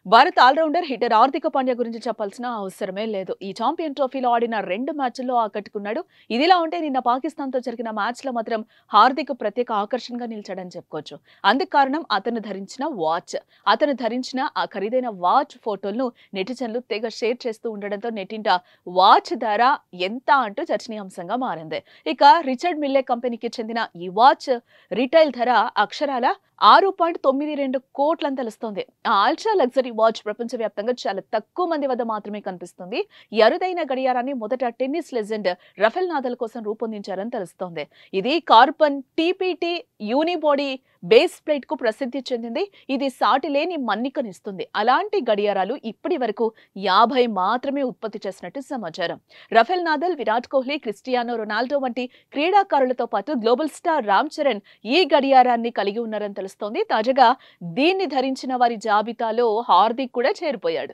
Bharat allrounder hitter హార్దిక Pandya గురించి చెప్పాల్సిన అవసరమే లేదు. ఈ ఛాంపియన్ ట్రోఫీలో ఆడిన 2 మ్యాచ్ల్లో ఆకట్టుకున్నాడు. ఇదిలా ఉంటే నిన్న పాకిస్తాన్‌తో జరిగిన మ్యాచ్‌లో మాత్రం హార్దిక్ ప్రత్యేక ఆకర్షణగా నిలిచాడని చెప్పుకోవచ్చు. అందుకు కారణం అతను ధరించిన వాచ్. అతను ధరించిన ఆ ఖరీదైన వాచ్ ఫోటోలను నెటిజన్లు తెగ షేర్ చేస్తూ ఉండడంతో నెట్టింట వాచ్ ధర ఎంత అంటూ చర్చనీయాంశంగా మారింది. ఇక రిచర్డ్ మిల్లే కంపెనీకి చెందిన ఈ వాచ్ రిటైల్ ధర అక్షరాల 6.92 కోట్లని తెలుస్తోంది. ఆ అల్ట్రా లగ్జరీ వాచ్ ప్రపంచవ్యాప్తంగా చాలా తక్కువ మంది వద్ద మాత్రమే కనిపిస్తుంది. ఈ అరుదైన గడియారాన్ని మొదట టెన్నిస్ లెజెండ్ రఫెల్ నాదల్ కోసం రూపొందించారని తెలుస్తోంది. ఇది కార్బన్ టీపీటీ యూనిబాడీ బేస్ ప్లేట్ కు ప్రసిద్ధి చెందింది. ఇది సాటి లేని మన్నికనిస్తుంది. అలాంటి గడియారాలు ఇప్పటి వరకు 50 మాత్రమే ఉత్పత్తి చేసినట్టు సమాచారం. Rafael Nadal, Virat Kohli, Cristiano Ronaldo వంటి క్రీడాకారులతో పాటు గ్లోబల్ స్టార్ రామ్ చరణ్ ఈ గడియారాన్ని కలిగి ఉన్నారని తెలుస్తోంది. తాజాగా దీన్ని ధరించిన వారి జాబితాలో హార్దిక్ కూడా చేరిపోయాడు.